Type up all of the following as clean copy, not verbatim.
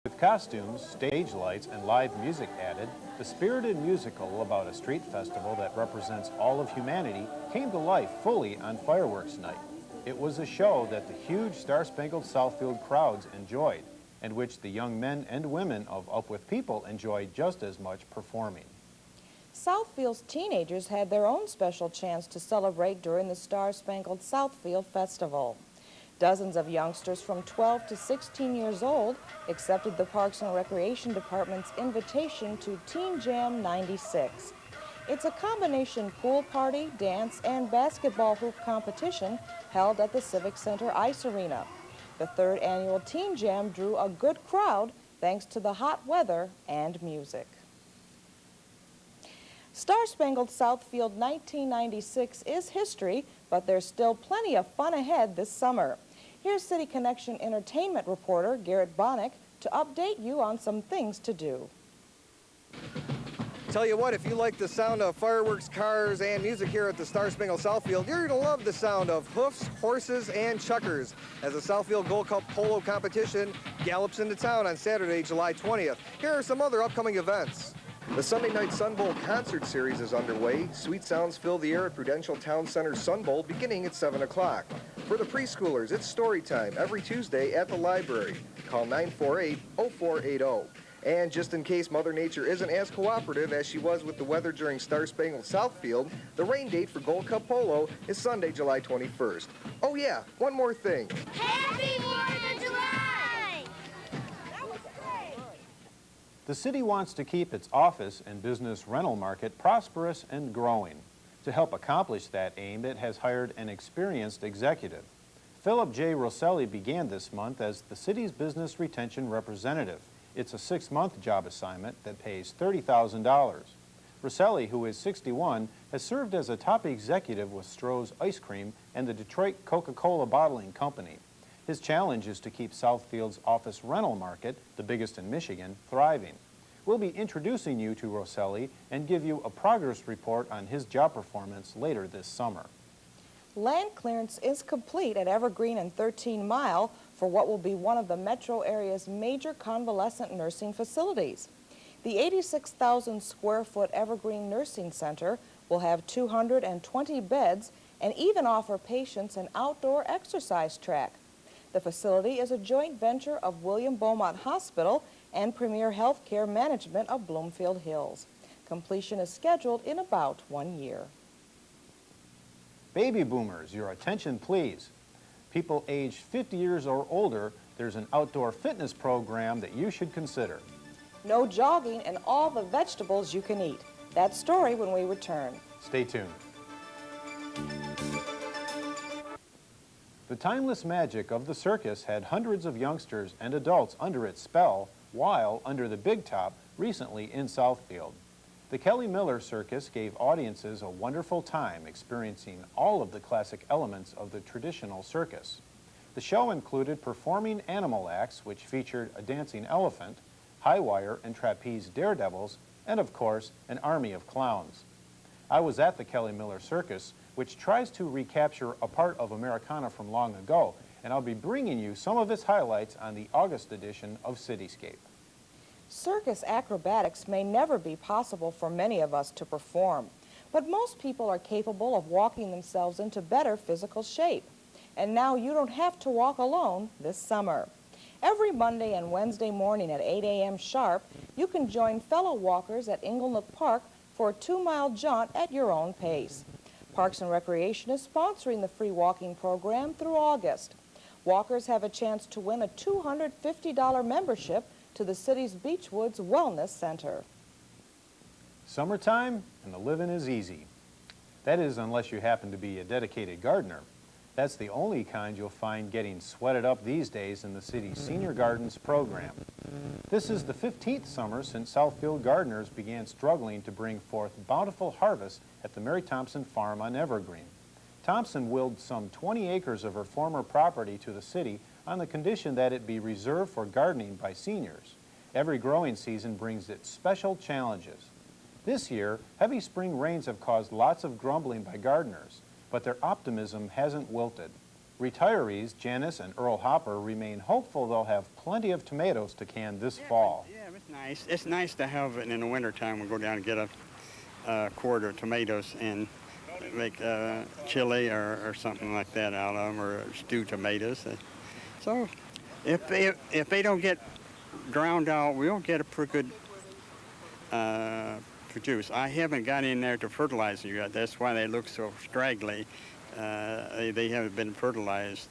With costumes, stage lights, and live music added, the spirited musical about a street festival that represents all of humanity came to life fully on fireworks night. It was a show that the huge Star-Spangled Southfield crowds enjoyed, and which the young men and women of Up With People enjoyed just as much performing. Southfield's teenagers had their own special chance to celebrate during the Star-Spangled Southfield Festival. Dozens of youngsters from 12 to 16 years old accepted the Parks and Recreation Department's invitation to Teen Jam 96. It's a combination pool party, dance, and basketball hoop competition held at the Civic Center Ice Arena. The third annual Teen Jam drew a good crowd thanks to the hot weather and music. Star-Spangled Southfield 1996 is history, but there's still plenty of fun ahead this summer. Here's City Connection entertainment reporter Garrett Bonnick to update you on some things to do. Tell you what, if you like the sound of fireworks, cars, and music here at the Star-Spangled Southfield, you're going to love the sound of hoofs, horses, and chuckers as the Southfield Gold Cup polo competition gallops into town on Saturday, July 20th. Here are some other upcoming events. The Sunday Night Sun Bowl concert series is underway. Sweet sounds fill the air at Prudential Town Center Sun Bowl beginning at 7 o'clock. For the preschoolers, it's story time every Tuesday at the library. Call 948-0480. And just in case Mother Nature isn't as cooperative as she was with the weather during Star-Spangled Southfield, the rain date for Gold Cup Polo is Sunday, July 21st. Oh yeah, one more thing. Happy 4th of July! The city wants to keep its office and business rental market prosperous and growing. To help accomplish that aim, it has hired an experienced executive. Philip J. Rosselli began this month as the city's business retention representative. It's a 6-month job assignment that pays $30,000. Rosselli, who is 61, has served as a top executive with Stroh's Ice Cream and the Detroit Coca-Cola Bottling Company. His challenge is to keep Southfield's office rental market, the biggest in Michigan, thriving. We'll be introducing you to Rosselli and give you a progress report on his job performance later this summer. Land clearance is complete at Evergreen and 13 Mile for what will be one of the metro area's major convalescent nursing facilities. The 86,000 square foot Evergreen Nursing Center will have 220 beds and even offer patients an outdoor exercise track. The facility is a joint venture of William Beaumont Hospital and Premier Healthcare Management of Bloomfield Hills. Completion is scheduled in about 1 year. Baby boomers, your attention please. People aged 50 years or older, there's an outdoor fitness program that you should consider. No jogging and all the vegetables you can eat. That story when we return. Stay tuned. The timeless magic of the circus had hundreds of youngsters and adults under its spell while under the big top recently in Southfield. The Kelly Miller Circus gave audiences a wonderful time experiencing all of the classic elements of the traditional circus. The show included performing animal acts, which featured a dancing elephant, high wire and trapeze daredevils, and of course, an army of clowns. I was at the Kelly Miller Circus, which tries to recapture a part of Americana from long ago, and I'll be bringing you some of its highlights on the August edition of Cityscape. Circus acrobatics may never be possible for many of us to perform, but most people are capable of walking themselves into better physical shape. And now you don't have to walk alone this summer. Every Monday and Wednesday morning at 8 a.m. sharp, you can join fellow walkers at Inglenook Park for a 2-mile jaunt at your own pace. Parks and Recreation is sponsoring the free walking program through August. Walkers have a chance to win a $250 membership to the city's Beechwoods Wellness Center. Summertime and the living is easy. That is, unless you happen to be a dedicated gardener. That's the only kind you'll find getting sweated up these days in the city's Senior Gardens program. This is the 15th summer since Southfield gardeners began struggling to bring forth bountiful harvests at the Mary Thompson farm on Evergreen. Thompson willed some 20 acres of her former property to the city on the condition that it be reserved for gardening by seniors. Every growing season brings its special challenges. This year, heavy spring rains have caused lots of grumbling by gardeners, but their optimism hasn't wilted. Retirees Janice and Earl Hopper remain hopeful they'll have plenty of tomatoes to can this fall. Yeah, it's nice. It's nice to have it in the wintertime. We go down and get a quart of tomatoes and make chili or something like that out of them, or stewed tomatoes. So if they don't get drowned out, we'll get a pretty good produce. I haven't got in there to fertilize them yet. That's why they look so straggly. They haven't been fertilized,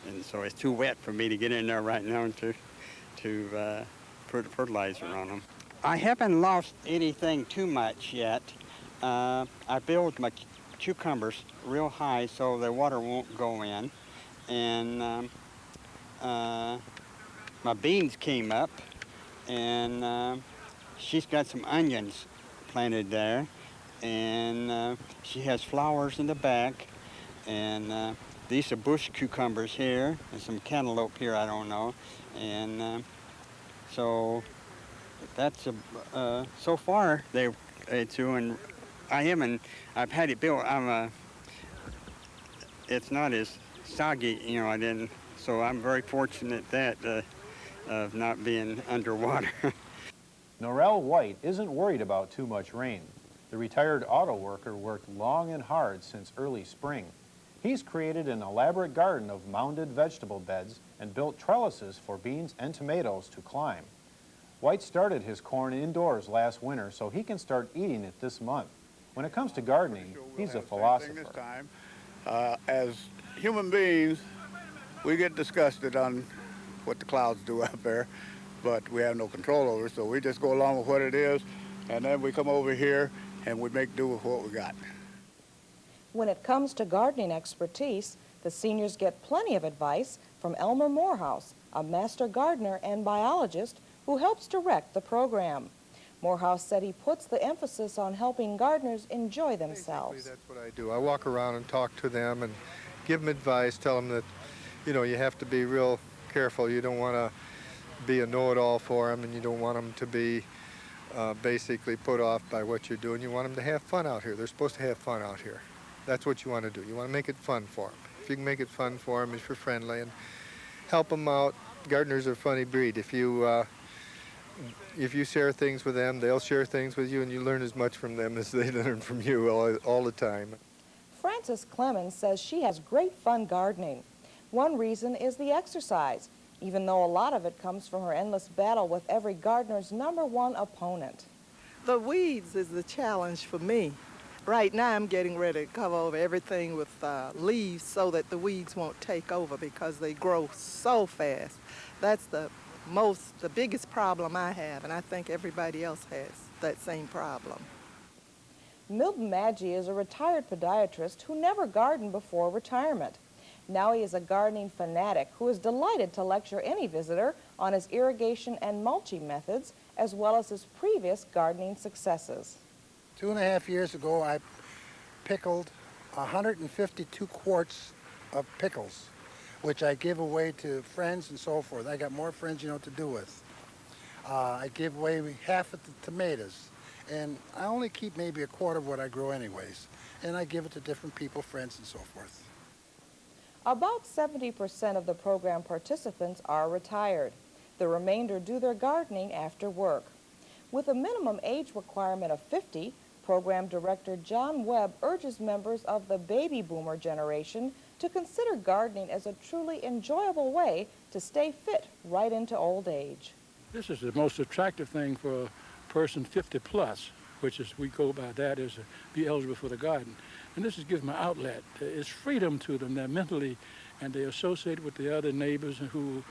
and so it's too wet for me to get in there right now to put fertilizer on them. I haven't lost anything too much yet. I built my cucumbers real high so the water won't go in, and my beans came up, and she's got some onions planted there, and she has flowers in the back, and these are bush cucumbers here, and some cantaloupe here, I don't know, and so that's so far they're doing. I've had it built. It's not as soggy, you know. So I'm very fortunate that of not being underwater. Norell White isn't worried about too much rain. The retired auto worker worked long and hard since early spring. He's created an elaborate garden of mounded vegetable beds and built trellises for beans and tomatoes to climb. White started his corn indoors last winter so he can start eating it this month. When it comes to gardening, he's a philosopher. As human beings, we get disgusted on what the clouds do up there, but we have no control over it, so we just go along with what it is, and then we come over here and we make do with what we got. When it comes to gardening expertise, the seniors get plenty of advice from Elmer Morehouse, a master gardener and biologist who helps direct the program. Morehouse said he puts the emphasis on helping gardeners enjoy themselves. Basically, that's what I do. I walk around and talk to them and give them advice, tell them that, you know, you have to be real careful. You don't want to be a know-it-all for them, and you don't want them to be basically put off by what you're doing. You want them to have fun out here. They're supposed to have fun out here. That's what you want to do. You want to make it fun for them. If you can make it fun for them, if you're friendly and help them out. Gardeners are a funny breed. If you share things with them, they'll share things with you, and you learn as much from them as they learn from you all the time. Frances Clemens says she has great fun gardening. One reason is the exercise, even though a lot of it comes from her endless battle with every gardener's #1 opponent. The weeds is the challenge for me. Right now I'm getting ready to cover over everything with leaves so that the weeds won't take over because they grow so fast. That's the biggest problem I have, and I think everybody else has that same problem. Milton Maggi is a retired podiatrist who never gardened before retirement. Now he is a gardening fanatic who is delighted to lecture any visitor on his irrigation and mulching methods, as well as his previous gardening successes. 2.5 years ago, I pickled 152 quarts of pickles, which I give away to friends and so forth. I got more friends, you know, to do with. I give away half of the tomatoes, and I only keep maybe a quarter of what I grow anyways, and I give it to different people, friends, and so forth. About 70% of the program participants are retired. The remainder do their gardening after work. With a minimum age requirement of 50, Program Director John Webb urges members of the baby boomer generation to consider gardening as a truly enjoyable way to stay fit right into old age. This is the most attractive thing for a person 50 plus, which is, we go by that as be eligible for the garden. And this is gives them an outlet. It's freedom to them. They're mentally, and they associate with the other neighbors who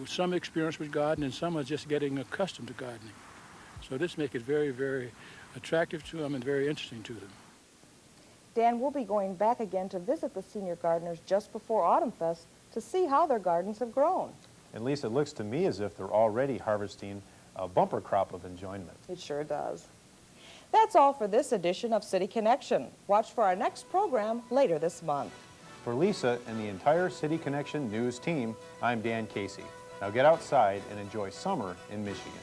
some experience with gardening and some are just getting accustomed to gardening. So this makes it very, very attractive to them and very interesting to them. Dan will be going back again to visit the senior gardeners just before Autumn Fest to see how their gardens have grown. At least it looks to me as if they're already harvesting a bumper crop of enjoyment. It sure does. That's all for this edition of City Connection. Watch for our next program later this month. For Lisa and the entire City Connection news team, I'm Dan Casey. Now get outside and enjoy summer in Michigan.